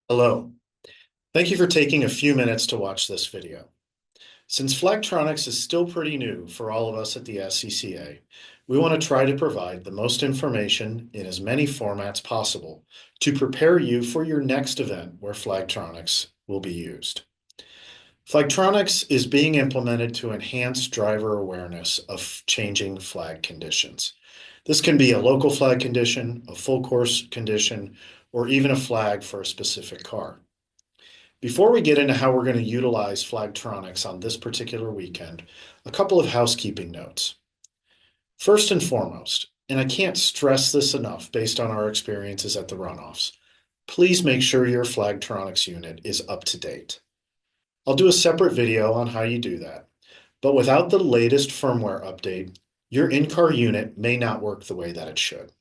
Hello. Thank you for taking a few minutes to watch this video. Since Flagtronics is still pretty new for all of us at the SCCA, we want to try to provide the most information in as many formats possible to prepare you for your next event where Flagtronics will be used. Flagtronics is being implemented to enhance driver awareness of changing flag conditions. This can be a local flag condition, a full course condition, or even a flag for a specific car. Before we get into how we're going to utilize Flagtronics on this particular weekend, a couple of housekeeping notes. First and foremost, and I can't stress this enough based on our experiences at the runoffs, please make sure your Flagtronics unit is up to date. I'll do a separate video on how you do that, but without the latest firmware update, your in-car unit may not work the way that it should.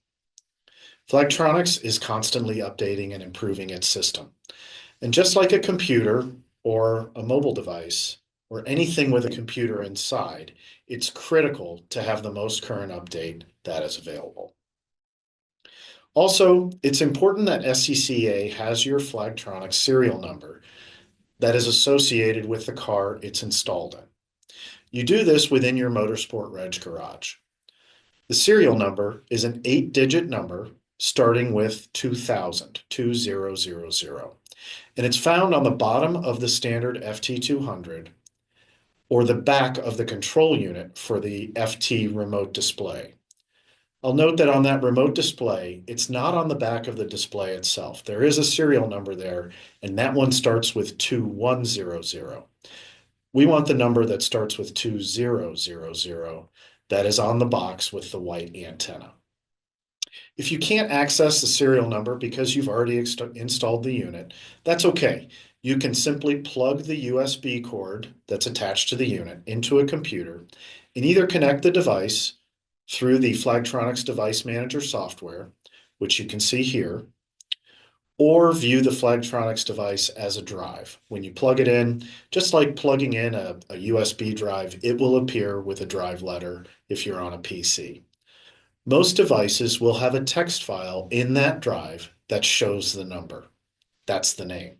Flagtronics is constantly updating and improving its system. And just like a computer or a mobile device or anything with a computer inside, it's critical to have the most current update that is available. Also, it's important that SCCA has your Flagtronics serial number that is associated with the car it's installed in. You do this within your Motorsport Reg garage. The serial number is an 8-digit number starting with 2000, 2000. And it's found on the bottom of the standard FT200 or the back of the control unit for the FT remote display. I'll note that on that remote display, it's not on the back of the display itself. There is a serial number there, and that one starts with 2100. We want the number that starts with 2000 that is on the box with the white antenna. If you can't access the serial number because you've already installed the unit, that's okay. You can simply plug the USB cord that's attached to the unit into a computer and either connect the device through the Flagtronics Device Manager software, which you can see here, or view the Flagtronics device as a drive. When you plug it in, just like plugging in a USB drive, it will appear with a drive letter if you're on a PC. Most devices will have a text file in that drive that shows the number. That's the name.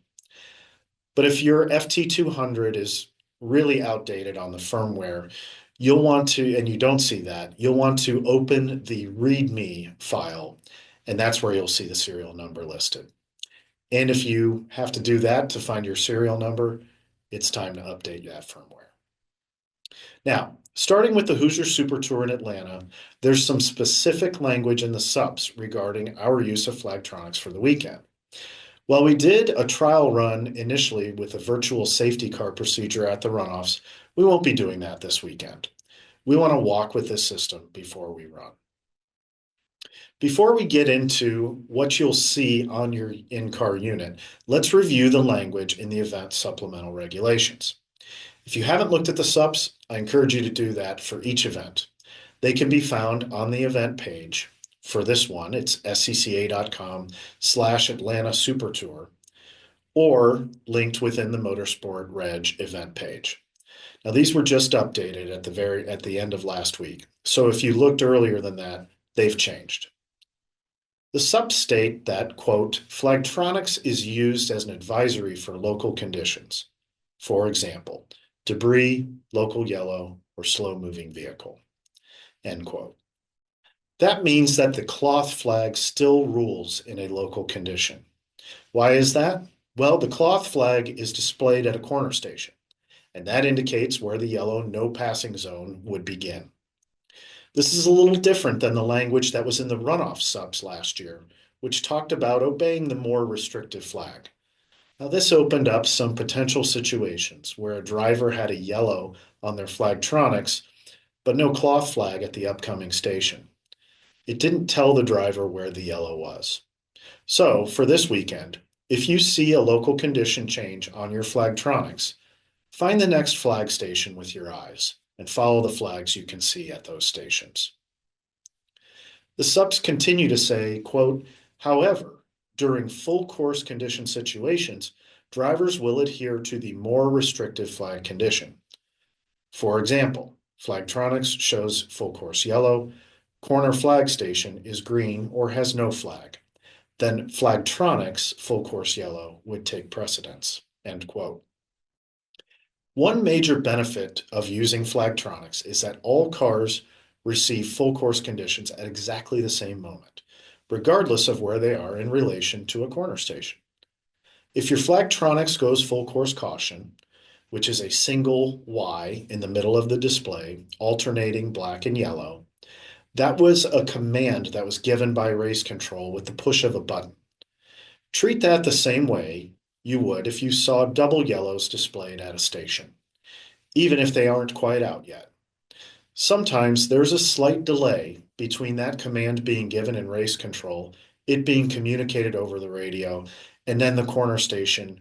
But if your FT200 is really outdated on the firmware, you'll want to, and you don't see that, you'll want to open the README file, and that's where you'll see the serial number listed. And if you have to do that to find your serial number, it's time to update that firmware. Now, starting with the Hoosier Super Tour in Atlanta, there's some specific language in the subs regarding our use of Flagtronics for the weekend. While we did a trial run initially with a virtual safety car procedure at the runoffs, we won't be doing that this weekend. We want to walk with this system before we run. Before we get into what you'll see on your in-car unit, let's review the language in the event supplemental regulations. If you haven't looked at the subs, I encourage you to do that for each event. They can be found on the event page. For this one, it's scca.com/Atlanta Super Tour or linked within the Motorsport Reg event page. Now, these were just updated at the end of last week. So if you looked earlier than that, they've changed. The subs state that, quote, Flagtronics is used as an advisory for local conditions. For example, debris, local yellow, or slow-moving vehicle, end quote. That means that the cloth flag still rules in a local condition. Why is that? Well, the cloth flag is displayed at a corner station, and that indicates where the yellow no passing zone would begin. This is a little different than the language that was in the runoff subs last year, which talked about obeying the more restrictive flag. Now, this opened up some potential situations where a driver had a yellow on their Flagtronics, but no cloth flag at the upcoming station. It didn't tell the driver where the yellow was. So, for this weekend, if you see a local condition change on your Flagtronics, find the next flag station with your eyes and follow the flags you can see at those stations. The subs continue to say, quote, however, during full course condition situations, drivers will adhere to the more restrictive flag condition. For example, Flagtronics shows full course yellow, corner flag station is green or has no flag. then Flagtronics full course yellow would take precedence, end quote. One major benefit of using Flagtronics is that all cars receive full course conditions at exactly the same moment, regardless of where they are in relation to a corner station. If your Flagtronics goes full course caution, which is a single Y in the middle of the display, alternating black and yellow, that was a command that was given by race control with the push of a button. Treat that the same way you would if you saw double yellows displayed at a station, even if they aren't quite out yet. Sometimes there's a slight delay between that command being given in race control, it being communicated over the radio, and then the corner station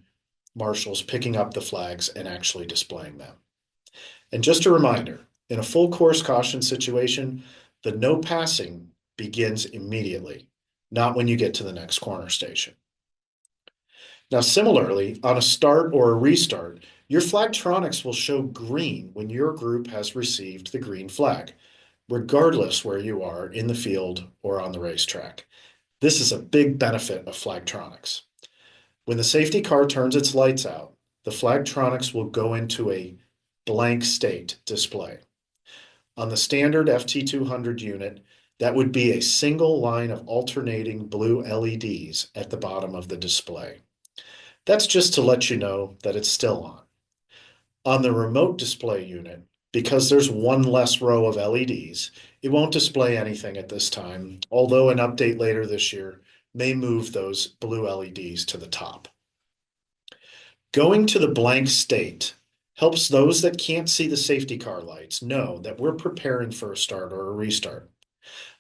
marshals picking up the flags and actually displaying them. And just a reminder, in a full course caution situation, the no passing begins immediately, not when you get to the next corner station. Now, similarly, on a start or a restart, your Flagtronics will show green when your group has received the green flag, regardless where you are in the field or on the racetrack. This is a big benefit of Flagtronics. When the safety car turns its lights out, the Flagtronics will go into a blank state display. On the standard FT200 unit, that would be a single line of alternating blue LEDs at the bottom of the display. That's just to let you know that it's still on. On the remote display unit, because there's one less row of LEDs, it won't display anything at this time, although an update later this year may move those blue LEDs to the top. Going to the blank state helps those that can't see the safety car lights know that we're preparing for a start or a restart.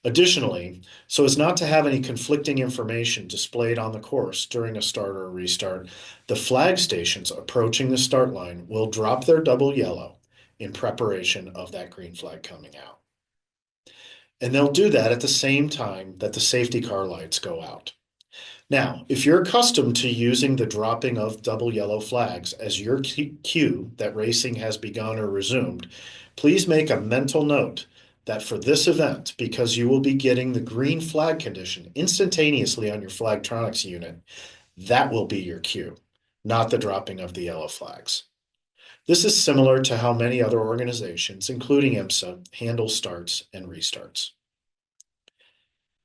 Additionally, so as not to have any conflicting information displayed on the course during a start or a restart, the flag stations approaching the start line will drop their double yellow in preparation of that green flag coming out. And they'll do that at the same time that the safety car lights go out. Now, if you're accustomed to using the dropping of double yellow flags as your cue that racing has begun or resumed, please make a mental note that for this event, because you will be getting the green flag condition instantaneously on your Flagtronics unit, that will be your cue, not the dropping of the yellow flags. This is similar to how many other organizations, including IMSA, handle starts and restarts.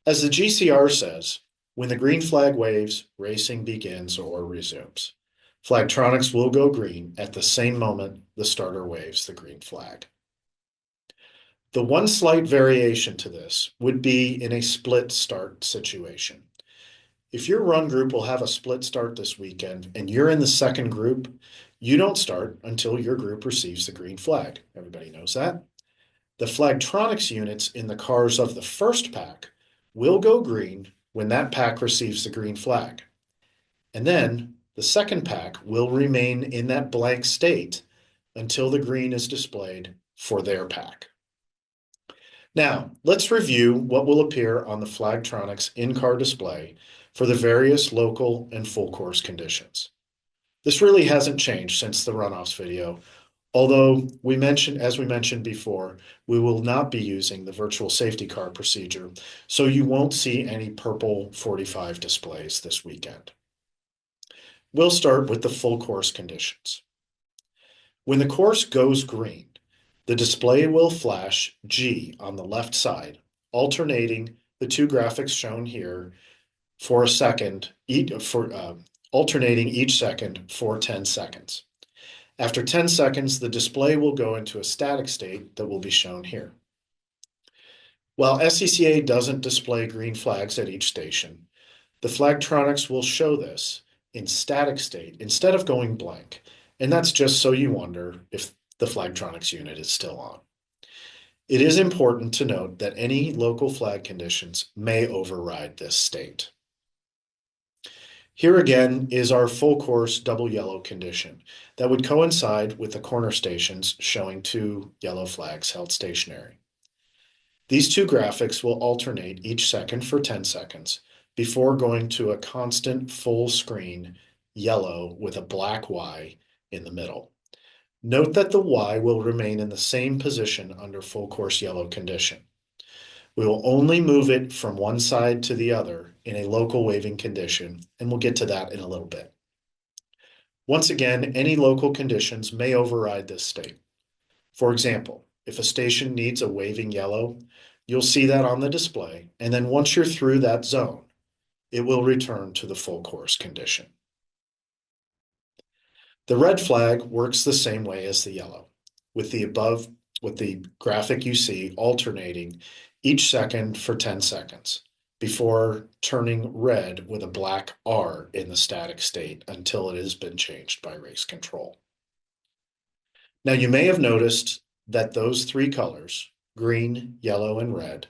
As the GCR says, when the green flag waves, racing begins or resumes. Flagtronics will go green at the same moment the starter waves the green flag. The one slight variation to this would be in a split start situation. If your run group will have a split start this weekend and you're in the second group, you don't start until your group receives the green flag. Everybody knows that. The Flagtronics units in the cars of the first pack will go green when that pack receives the green flag. And then the second pack will remain in that blank state until the green is displayed for their pack. Now, let's review what will appear on the Flagtronics in-car display for the various local and full course conditions. This really hasn't changed since the runoffs video, although as we mentioned before, we will not be using the virtual safety car procedure, so you won't see any purple 45 displays this weekend. We'll start with the full course conditions. When the course goes green, the display will flash G on the left side, alternating the two graphics shown here for a second, alternating each second for 10 seconds. After 10 seconds, the display will go into a static state that will be shown here. While SCCA doesn't display green flags at each station, the Flagtronics will show this in static state instead of going blank, and that's just so you wonder if the Flagtronics unit is still on. It is important to note that any local flag conditions may override this state. Here again is our full course double yellow condition that would coincide with the corner stations showing two yellow flags held stationary. These two graphics will alternate each second for 10 seconds before going to a constant full screen yellow with a black Y in the middle. Note that the Y will remain in the same position under full course yellow condition. We will only move it from one side to the other in a local waving condition, and we'll get to that in a little bit. Once again, any local conditions may override this state. For example, if a station needs a waving yellow, you'll see that on the display, and then once you're through that zone, it will return to the full course condition. The red flag works the same way as the yellow, with the graphic you see alternating each second for 10 seconds before turning red with a black R in the static state until it has been changed by race control. Now you may have noticed that those three colors, green, yellow, and red,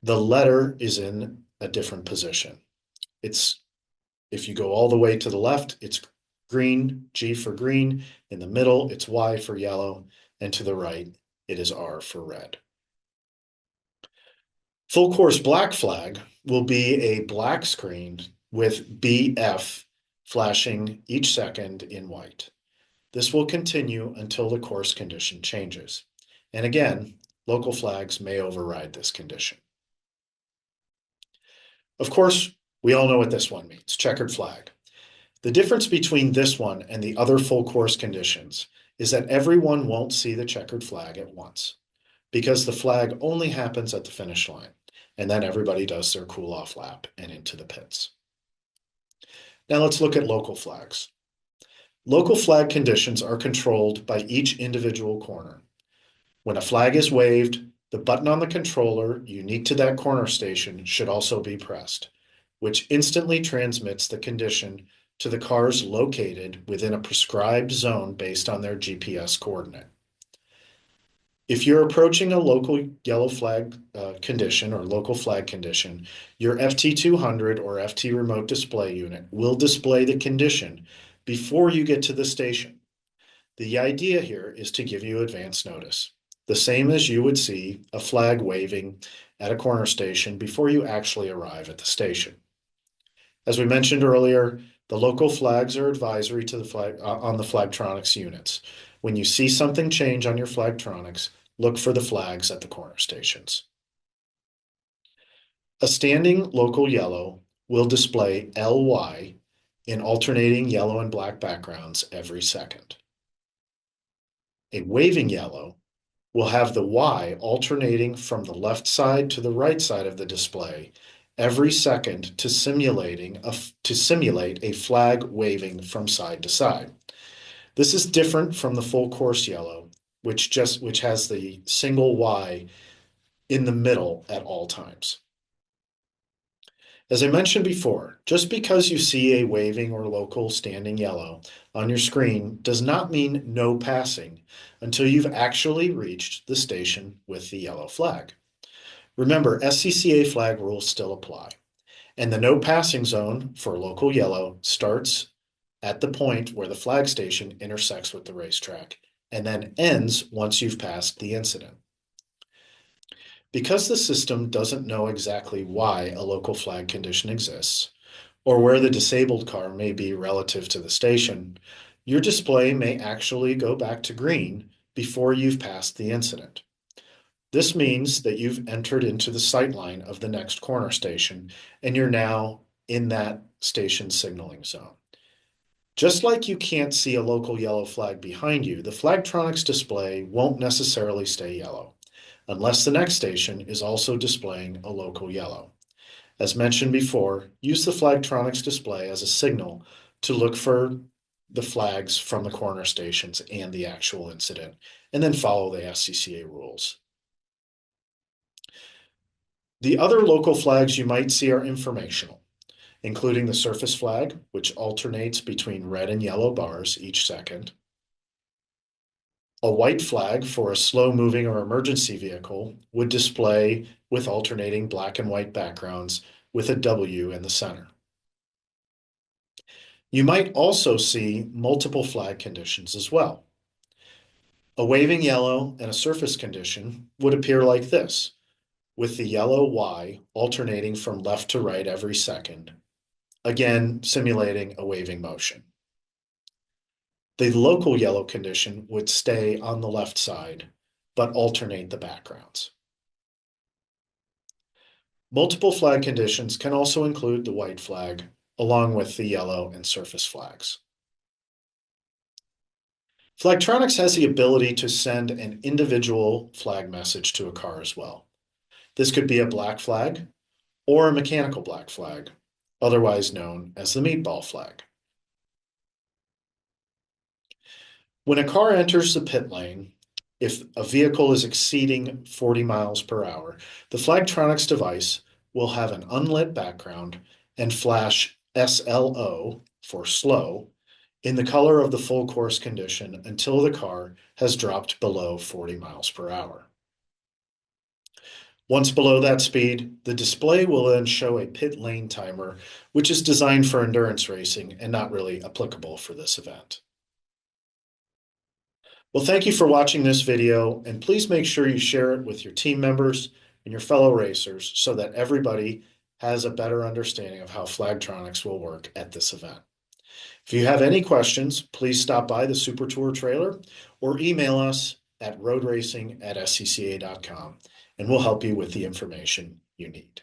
the letter is in a different position. If you go all the way to the left, it's green, G for green. In the middle, it's Y for yellow. And to the right, it is R for red. Full course black flag will be a black screen with BF flashing each second in white. This will continue until the course condition changes. And again, local flags may override this condition. Of course, we all know what this one means, checkered flag. The difference between this one and the other full course conditions is that everyone won't see the checkered flag at once, because the flag only happens at the finish line, and then everybody does their cool off lap and into the pits. Now let's look at local flags. Local flag conditions are controlled by each individual corner. When a flag is waved, the button on the controller unique to that corner station should also be pressed, which instantly transmits the condition to the cars located within a prescribed zone based on their GPS coordinate. If you're approaching a local yellow flag condition or local flag condition, your FT200 or FT remote display unit will display the condition before you get to the station. The idea here is to give you advance notice, the same as you would see a flag waving at a corner station before you actually arrive at the station. As we mentioned earlier, the local flags are advisory to the flag on the Flagtronics units. When you see something change on your Flagtronics, look for the flags at the corner stations. A standing local yellow will display LY in alternating yellow and black backgrounds every second. A waving yellow will have the Y alternating from the left side to the right side of the display every second to simulate a flag waving from side to side. This is different from the full course yellow, which has the single Y in the middle at all times. As I mentioned before, just because you see a waving or local standing yellow on your screen does not mean no passing until you've actually reached the station with the yellow flag. Remember, SCCA flag rules still apply, and the no passing zone for local yellow starts at the point where the flag station intersects with the racetrack and then ends once you've passed the incident. Because the system doesn't know exactly why a local flag condition exists, or where the disabled car may be relative to the station, your display may actually go back to green before you've passed the incident. This means that you've entered into the sight line of the next corner station, and you're now in that station signaling zone. Just like you can't see a local yellow flag behind you, the Flagtronics display won't necessarily stay yellow, unless the next station is also displaying a local yellow. As mentioned before, use the Flagtronics display as a signal to look for the flags from the corner stations and the actual incident, and then follow the SCCA rules. The other local flags you might see are informational, including the surface flag, which alternates between red and yellow bars each second, a white flag for a slow-moving or emergency vehicle would display with alternating black and white backgrounds with a W in the center. You might also see multiple flag conditions as well. A waving yellow and a surface condition would appear like this, with the yellow Y alternating from left to right every second, again simulating a waving motion. The local yellow condition would stay on the left side, but alternate the backgrounds. Multiple flag conditions can also include the white flag, along with the yellow and surface flags. Flagtronics has the ability to send an individual flag message to a car as well. This could be a black flag or a mechanical black flag, otherwise known as the meatball flag. When a car enters the pit lane, if a vehicle is exceeding 40 miles per hour, the Flagtronics device will have an unlit background and flash SLO for slow in the color of the full course condition until the car has dropped below 40 miles per hour. Once below that speed, the display will then show a pit lane timer, which is designed for endurance racing and not really applicable for this event. Well, thank you for watching this video, and please make sure you share it with your team members and your fellow racers so that everybody has a better understanding of how Flagtronics will work at this event. If you have any questions, please stop by the Super Tour trailer or email us at roadracing@scca.com, and we'll help you with the information you need.